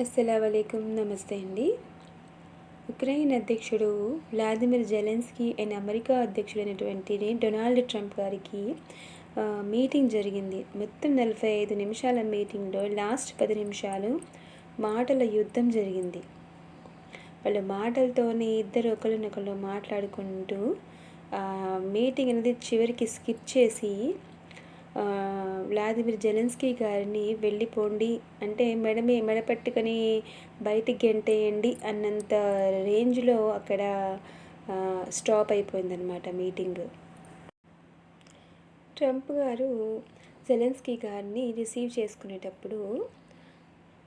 అస్సలామలైకుం నమస్తే అండి. ఉక్రెయిన్ అధ్యక్షుడు వ్లాదిమిర్ జెలెన్స్కీ అండ్ అమెరికా అధ్యక్షుడైనటువంటి డొనాల్డ్ ట్రంప్ గారికి మీటింగ్ జరిగింది. మొత్తం 45 నిమిషాల మీటింగ్లో లాస్ట్ 10 నిమిషాలు మాటల యుద్ధం జరిగింది. వాళ్ళు మాటలతోనే ఇద్దరు ఒకరినొకరు మాట్లాడుకుంటూ మీటింగ్ అనేది చివరికి స్కిప్ చేసి వ్లాదిమిర్ జెలెన్స్కీ గారిని వెళ్ళిపోండి అంటే మెడ పెట్టుకొని బయటికి గెంటేయండి అన్నంత రేంజ్లో అక్కడ స్టాప్ అయిపోయిందనమాట మీటింగ్. ట్రంప్ గారు జెలెన్స్కీ గారిని రిసీవ్ చేసుకునేటప్పుడు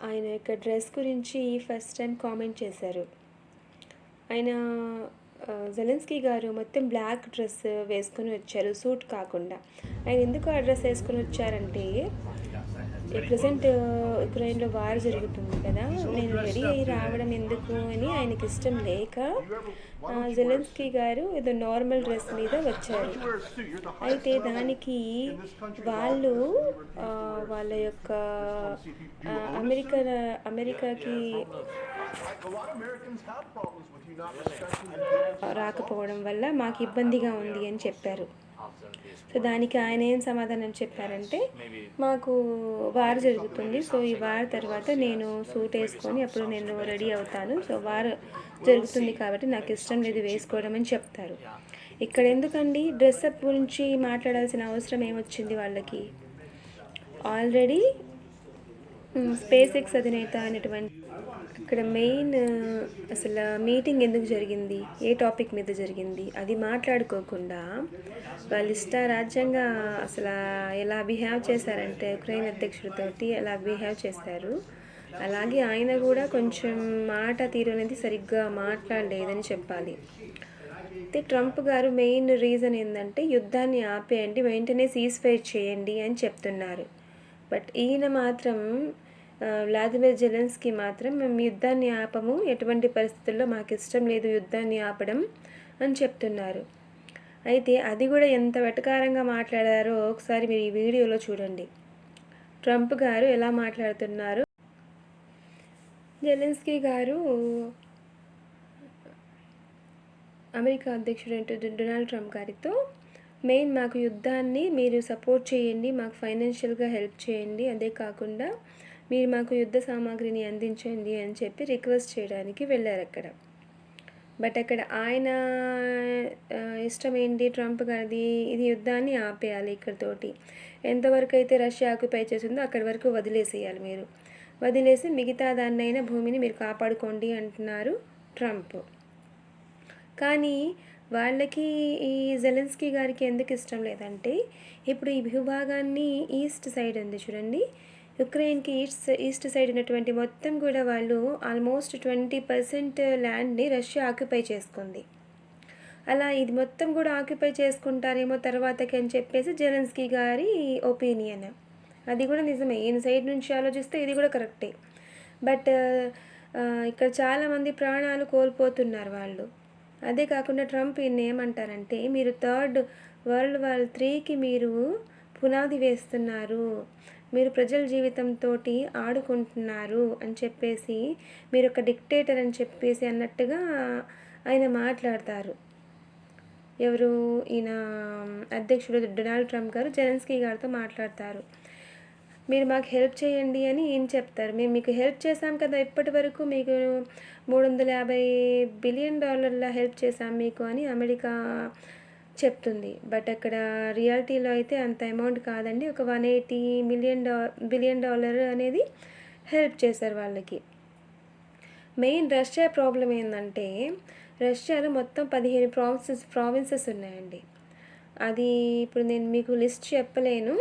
ఆయన యొక్క డ్రెస్ గురించి ఫస్ట్ టైం కామెంట్ చేశారు. ఆయన జెలెన్స్కీ గారు మొత్తం బ్లాక్ డ్రెస్ వేసుకొని వచ్చారు, సూట్ కాకుండా. ఆయన ఎందుకు ఆ డ్రెస్ వేసుకొని వచ్చారంటే, ప్రజెంట్ ఉక్రెయిన్లో వార్ జరుగుతుంది కదా, నేను రెడీ అయ్యి రావడం ఎందుకు అని ఆయనకి ఇష్టం లేక జెలెన్స్కీ గారు ఏదో నార్మల్ డ్రెస్ మీద వచ్చారు. అయితే దానికి వాళ్ళు వాళ్ళ యొక్క అమెరికాకి రాకపోవడం వల్ల మాకు ఇబ్బందిగా ఉంది అని చెప్పారు. సో దానికి ఆయన ఏం సమాధానం చెప్పారంటే, మాకు వార్ జరుగుతుంది, సో ఈ వార్ తర్వాత నేను సూట్ వేసుకొని అప్పుడు నేను రెడీ అవుతాను, సో వార్ జరుగుతుంది కాబట్టి నాకు ఇష్టం లేదు వేసుకోవడం అని చెప్తారు. ఇక్కడ ఎందుకండి డ్రెస్అప్ గురించి మాట్లాడాల్సిన అవసరం ఏమొచ్చింది వాళ్ళకి? ఆల్రెడీ స్పేస్ ఎక్స్ అధినేత అనేటువంటి ఇక్కడ మెయిన్ అసలు మీటింగ్ ఎందుకు జరిగింది, ఏ టాపిక్ మీద జరిగింది అది మాట్లాడుకోకుండా వాళ్ళు ఇష్టారాజ్యంగా అసలు ఎలా బిహేవ్ చేశారంటే ఉక్రెయిన్ అధ్యక్షుడితోటి ఎలా బిహేవ్ చేశారు. అలాగే ఆయన కూడా కొంచెం మాట తీరు అనేది సరిగ్గా మాట్లాడలేదని చెప్పాలి. అయితే ట్రంప్ గారు మెయిన్ రీజన్ ఏంటంటే యుద్ధాన్ని ఆపేయండి, వెంటనే సీజ్ ఫైర్ చేయండి అని చెప్తున్నారు. బట్ ఈయన మాత్రం వ్లాదిమిర్ జెలెన్స్కీ మాత్రం మేము యుద్ధాన్ని ఆపము, ఎటువంటి పరిస్థితుల్లో మాకు ఇష్టం లేదు యుద్ధాన్ని ఆపడం అని చెప్తున్నారు. అయితే అది కూడా ఎంత వెటకారంగా మాట్లాడారో ఒకసారి మీరు ఈ వీడియోలో చూడండి. ట్రంప్ గారు ఎలా మాట్లాడుతున్నారు. జెలెన్స్కీ గారు అమెరికా అధ్యక్షుడు డొనాల్డ్ ట్రంప్ గారితో మెయిన్ మాకు యుద్ధాన్ని మీరు సపోర్ట్ చేయండి, మాకు ఫైనాన్షియల్గా హెల్ప్ చేయండి, అదే కాకుండా మీరు మాకు యుద్ధ సామాగ్రిని అందించండి అని చెప్పి రిక్వెస్ట్ చేయడానికి వెళ్ళారు అక్కడ. బట్ అక్కడ ఆయన ఇష్టం ఏంటి, ట్రంప్ గారిది ఇది యుద్ధాన్ని ఆపేయాలి, ఇక్కడితోటి ఎంతవరకు అయితే రష్యా ఆక్యుపై చేసిందో అక్కడి వరకు వదిలేసేయాలి, మీరు వదిలేసి మిగతా దాన్నైనా భూమిని మీరు కాపాడుకోండి అంటున్నారు ట్రంప్. కానీ వాళ్ళకి ఈ జెలెన్స్కీ గారికి ఎందుకు ఇష్టం లేదంటే, ఇప్పుడు ఈ భూభాగాన్ని ఈస్ట్ సైడ్ ఉంది చూడండి, ఉక్రెయిన్కి ఈస్ట్ సైడ్ ఉన్నటువంటి మొత్తం కూడా వాళ్ళు ఆల్మోస్ట్ 20% ల్యాండ్ని రష్యా ఆక్యుపై చేసుకుంది. అలా ఇది మొత్తం కూడా ఆక్యుపై చేసుకుంటారేమో తర్వాతకి అని చెప్పేసి జెలెన్స్కీ గారి ఒపీనియన్. అది కూడా నిజమే, ఈయన సైడ్ నుంచి ఆలోచిస్తే ఇది కూడా కరెక్టే. బట్ ఇక్కడ చాలామంది ప్రాణాలు కోల్పోతున్నారు వాళ్ళు. అదే కాకుండా ట్రంప్ ఈయన ఏమంటారంటే, మీరు థర్డ్ వరల్డ్ వార్ 3కి మీరు పునాది వేస్తున్నారు, మీరు ప్రజల జీవితంతో ఆడుకుంటున్నారు అని చెప్పేసి, మీరు ఒక డిక్టేటర్ అని చెప్పేసి అన్నట్టుగా ఆయన మాట్లాడతారు. ఎవరు, ఈయన అధ్యక్షుడు డొనాల్డ్ ట్రంప్ గారు జెలెన్స్కీ గారితో మాట్లాడతారు. మీరు మాకు హెల్ప్ చేయండి అని ఈయన చెప్తారు. మేము మీకు హెల్ప్ చేశాం కదా, ఇప్పటి వరకు మీకు $350 బిలియన్ హెల్ప్ చేశాం మీకు అని అమెరికా చెప్తుంది. బట్ అక్కడ రియాలిటీలో అయితే అంత అమౌంట్ కాదండి, ఒక $180 బిలియన్ అనేది హెల్ప్ చేశారు వాళ్ళకి. మెయిన్ రష్యా ప్రాబ్లం ఏంటంటే, రష్యాలో మొత్తం 15 ప్రావిన్సెస్ ఉన్నాయండి. అది ఇప్పుడు నేను మీకు లిస్ట్ చెప్పలేను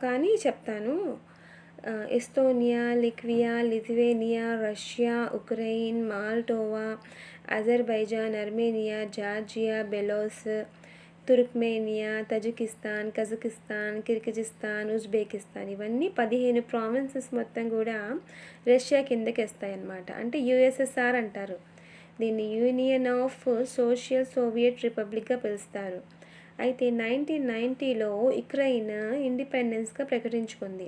కానీ చెప్తాను. Estonia, Latvia, Lithuania, Russia, Ukraine, Moldova, Azerbaijan, Armenia, Georgia, Belarus, Turkmenia, Tajikistan, Kazakhstan, Kyrgyzstan, Uzbekistan, ఇవన్నీ 15 ప్రావిన్సెస్ మొత్తం కూడా రష్యా కిందకి వస్తాయన్నమాట. అంటే యుఎస్ఎస్ఆర్ అంటారు దీన్ని, యూనియన్ ఆఫ్ సోషల్ సోవియట్ రిపబ్లిక్గా పిలుస్తారు. అయితే 1990లో ఉక్రెయిన్ ఇండిపెండెన్స్గా ప్రకటించుకుంది.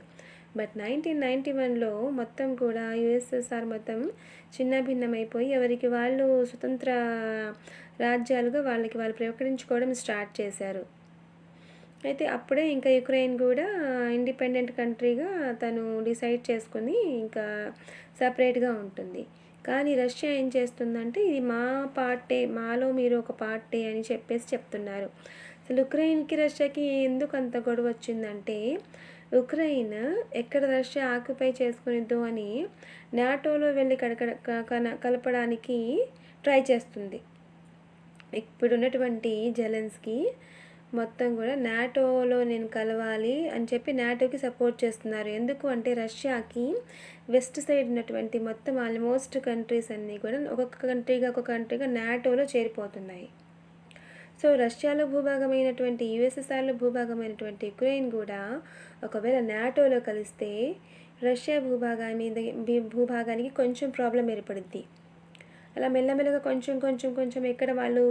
బట్ 1991లో మొత్తం కూడా యుఎస్ఎస్ఆర్ మొత్తం చిన్నాభిన్నమైపోయి ఎవరికి వాళ్ళు స్వతంత్ర రాజ్యాలుగా వాళ్ళకి వాళ్ళు ప్రకటించుకోవడం స్టార్ట్ చేశారు. అయితే అప్పుడే ఇంకా యుక్రెయిన్ కూడా ఇండిపెండెంట్ కంట్రీగా తను డిసైడ్ చేసుకుని ఇంకా సపరేట్గా ఉంటుంది. కానీ రష్యా ఏం చేస్తుందంటే ఇది మా పార్టే, మాలో మీరు ఒక పార్టే అని చెప్పేసి చెప్తున్నారు. అసలు ఉక్రెయిన్కి రష్యాకి ఎందుకు అంత గొడవ వచ్చిందంటే ఉక్రెయిన్ ఎక్కడ రష్యా ఆక్యుపై చేసుకునిద్దో అని నాటోలో వెళ్ళి కలపడానికి ట్రై చేస్తుంది. ఇప్పుడున్నటువంటి జెలెన్స్కీ మొత్తం కూడా నాటోలో నేను కలవాలి అని చెప్పి నాటోకి సపోర్ట్ చేస్తున్నారు. ఎందుకు అంటే రష్యాకి వెస్ట్ సైడ్ ఉన్నటువంటి మొత్తం ఆల్మోస్ట్ కంట్రీస్ అన్నీ కూడా ఒక్కొక్క కంట్రీగా నాటోలో చేరిపోతున్నాయి. సో రష్యాలో భూభాగమైనటువంటి యుఎస్ఎస్ఆర్లో భూభాగమైనటువంటి యుక్రెయిన్ కూడా ఒకవేళ నాటోలో కలిస్తే రష్యా భూభాగానికి కొంచెం ప్రాబ్లం ఏర్పడుద్ది. అలా మెల్లమెల్లగా కొంచెం ఎక్కడ వాళ్ళు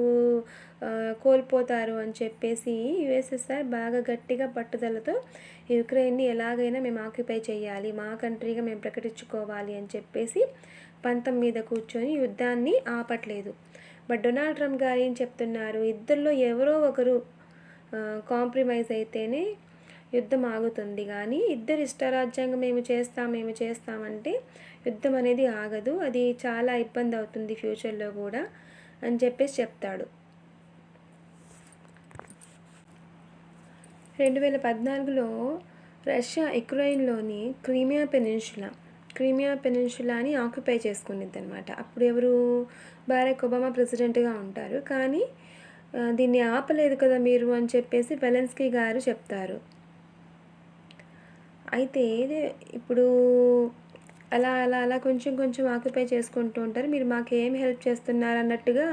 కోల్పోతారు అని చెప్పేసి యుఎస్ఎస్ఆర్ బాగా గట్టిగా పట్టుదలతో యుక్రెయిన్ని ఎలాగైనా మేము ఆక్యుపై చేయాలి, మా కంట్రీగా మేము ప్రకటించుకోవాలి అని చెప్పేసి పంతం మీద కూర్చొని యుద్ధాన్ని ఆపట్లేదు. బట్ డొనాల్డ్ ట్రంప్ గారు ఏం చెప్తున్నారు, ఇద్దరిలో ఎవరో ఒకరు కాంప్రమైజ్ అయితేనే యుద్ధం ఆగుతుంది, కానీ ఇద్దరు ఇష్టారాజ్యాంగం మేము చేస్తామంటే యుద్ధం అనేది ఆగదు, అది చాలా ఇబ్బంది అవుతుంది ఫ్యూచర్లో కూడా అని చెప్పేసి చెప్తాడు. 2014లో రష్యా యుక్రెయిన్లోని క్రీమియా పెనిన్సులాని ఆక్యుపై చేసుకునిద్ది అనమాట. అప్పుడు ఎవరు, బారాక్ ఒబామా ప్రెసిడెంట్గా ఉంటారు. కానీ దీన్ని ఆపలేదు కదా మీరు అని చెప్పేసి జెలెన్స్కీ గారు చెప్తారు. అయితే ఇప్పుడు అలా కొంచెం ఆక్యుపై చేసుకుంటూ ఉంటారు. మీరు మాకు ఏం హెల్ప్ చేస్తున్నారు అన్నట్టుగా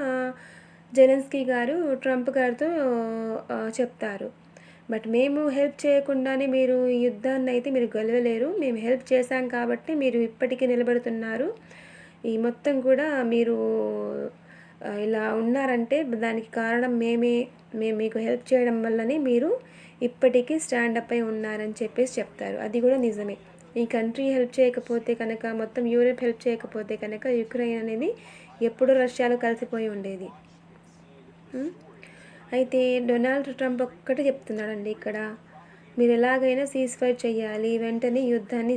జెలెన్స్కీ గారు ట్రంప్ గారితో చెప్తారు. బట్ మేము హెల్ప్ చేయకుండానే మీరు ఈ యుద్ధాన్ని అయితే మీరు గెలవలేరు, మేము హెల్ప్ చేశాం కాబట్టి మీరు ఇప్పటికీ నిలబడుతున్నారు, ఈ మొత్తం కూడా మీరు ఇలా ఉన్నారంటే దానికి కారణం మేము మీకు హెల్ప్ చేయడం వల్లనే మీరు ఇప్పటికీ స్టాండప్ అయి ఉన్నారని చెప్పేసి చెప్తారు. అది కూడా నిజమే. ఈ కంట్రీ హెల్ప్ చేయకపోతే కనుక, మొత్తం యూరోప్ హెల్ప్ చేయకపోతే కనుక యుక్రెయిన్ అనేది ఎప్పుడూ రష్యాలో కలిసిపోయి ఉండేది. అయితే డొనాల్డ్ ట్రంప్ ఒక్కటే చెప్తున్నాడండి ఇక్కడ, మీరు ఎలాగైనా సీజ్ ఫైర్ చేయాలి, వెంటనే యుద్ధాన్ని